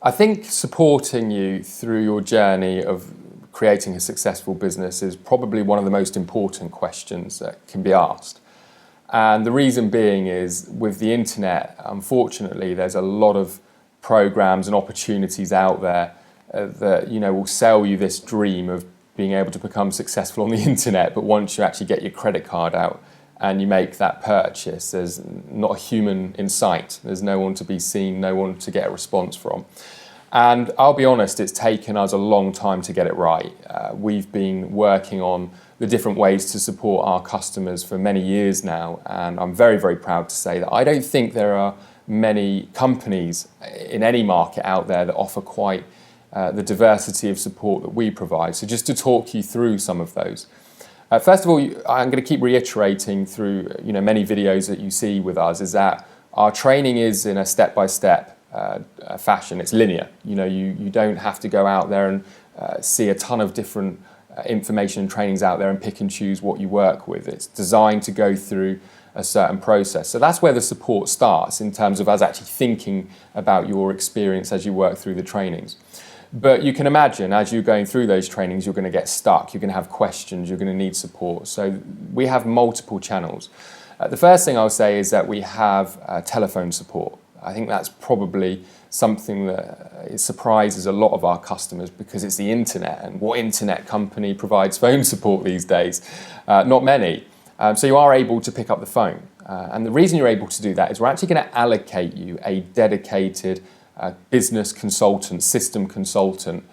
I think supporting you through your journey of creating a successful business is probably one of the most important questions that can be asked. And the reason being is with the internet, unfortunately, there's a lot of programs and opportunities out there that will sell you this dream of being able to become successful on the internet. But once you actually get your credit card out and you make that purchase, there's not a human in sight. There's no one to be seen, no one to get a response from. And I'll be honest, it's taken us a long time to get it right. We've been working on the different ways to support our customers for many years now, and I'm very, very proud to say that I don't think there are many companies in any market out there that offer quite the diversity of support that we provide. So just to talk you through some of those. First of all, I'm going to keep reiterating through many videos that you see with us is that our training is in a step-by-step fashion. It's linear. You don't have to go out there and see a ton of different information and trainings out there and pick and choose what you work with. It's designed to go through a certain process. So that's where the support starts in terms of us actually thinking about your experience as you work through the trainings. But you can imagine as you're going through those trainings, you're going to get stuck, you're going to have questions, you're going to need support. So we have multiple channels. The first thing I'll say is that we have telephone support. I think that's probably something that it surprises a lot of our customers because it's the internet, and what internet company provides phone support these days? Not many. So you are able to pick up the phone. And the reason you're able to do that is we're actually going to allocate you a dedicated business consultant, system consultant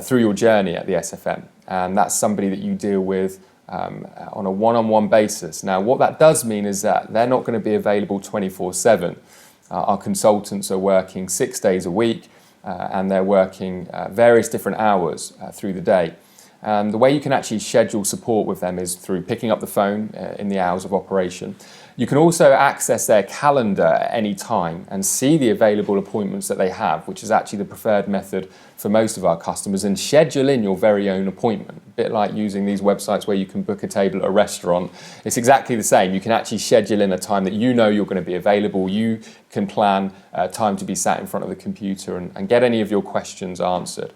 through your journey at the SFM. And that's somebody that you deal with on a one-on-one basis. Now, what that does mean is that they're not going to be available 24/7. Our consultants are working 6 days a week and they're working various different hours through the day. The way you can actually schedule support with them is through picking up the phone in the hours of operation. You can also access their calendar at any time and see the available appointments that they have, which is actually the preferred method for most of our customers, and schedule in your very own appointment. A bit like using these websites where you can book a table at a restaurant. It's exactly the same. You can actually schedule in a time that you know you're going to be available. You can plan time to be sat in front of the computer and get any of your questions answered.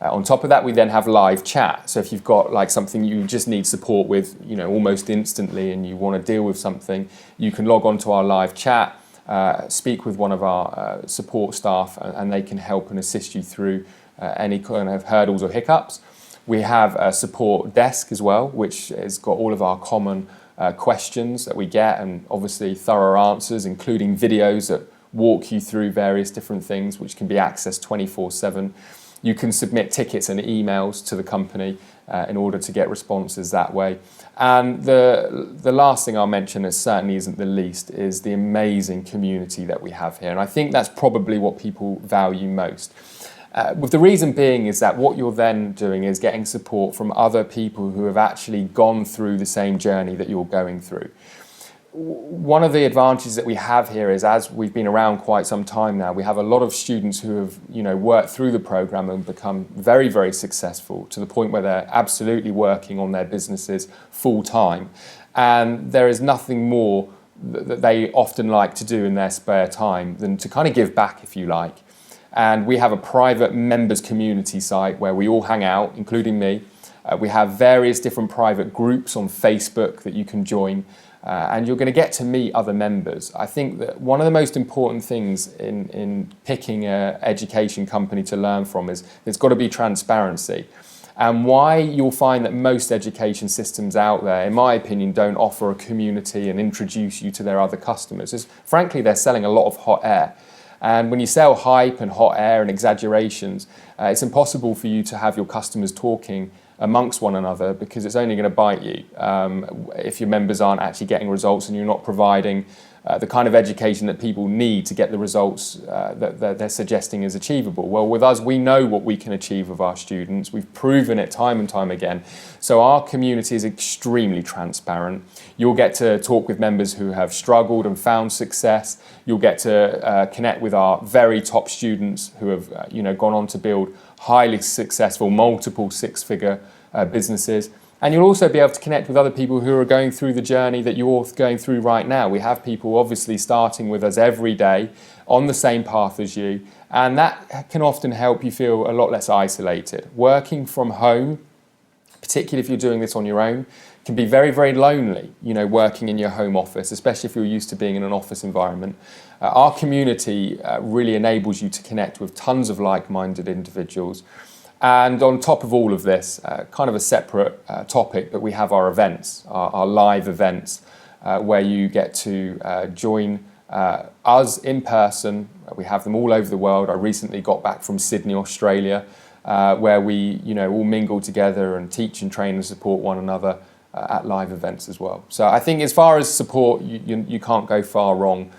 On top of that, we then have live chat. So if you've got like something you just need support with, almost instantly, and you want to deal with something, you can log on to our live chat, speak with one of our support staff, and they can help and assist you through any kind of hurdles or hiccups. We have a support desk as well, which has got all of our common questions that we get, and obviously thorough answers, including videos that walk you through various different things, which can be accessed 24/7. You can submit tickets and emails to the company in order to get responses that way. And the last thing I'll mention, and certainly isn't the least, is the amazing community that we have here. And I think that's probably what people value most. With the reason being is that what you're then doing is getting support from other people who have actually gone through the same journey that you're going through. One of the advantages that we have here is, as we've been around quite some time now, we have a lot of students who have worked through the program and become very, very successful to the point where they're absolutely working on their businesses full time. And there is nothing more that they often like to do in their spare time than to kind of give back, if you like. And we have a private members community site where we all hang out, including me. We have various different private groups on Facebook that you can join. And you're going to get to meet other members. I think that one of the most important things in picking an education company to learn from is there's got to be transparency. And why you'll find that most education systems out there, in my opinion, don't offer a community and introduce you to their other customers is, frankly, they're selling a lot of hot air. And when you sell hype and hot air and exaggerations, it's impossible for you to have your customers talking amongst one another, because it's only going to bite you if your members aren't actually getting results and you're not providing the kind of education that people need to get the results that they're suggesting is achievable. Well, with us, we know what we can achieve with our students. We've proven it time and time again. So our community is extremely transparent. You'll get to talk with members who have struggled and found success. You'll get to connect with our very top students who have gone on to build highly successful, multiple six-figure businesses. And you'll also be able to connect with other people who are going through the journey that you're going through right now. We have people obviously starting with us every day on the same path as you, and that can often help you feel a lot less isolated. Working from home, particularly if you're doing this on your own, can be very, very lonely, working in your home office, especially if you're used to being in an office environment. Our community really enables you to connect with tons of like-minded individuals. And on top of all of this, kind of a separate topic, but we have our events, our live events, where you get to join us in person. We have them all over the world. I recently got back from Sydney, Australia, where we all mingle together and teach and train and support one another at live events as well. So I think as far as support, you can't go far wrong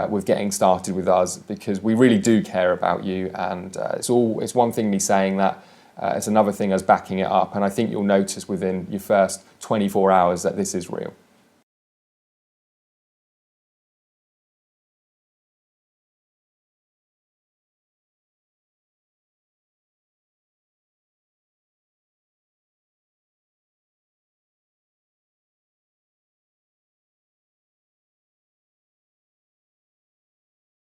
with getting started with us, because we really do care about you, and it's one thing me saying that, it's another thing us backing it up, and I think you'll notice within your first 24 hours that this is real.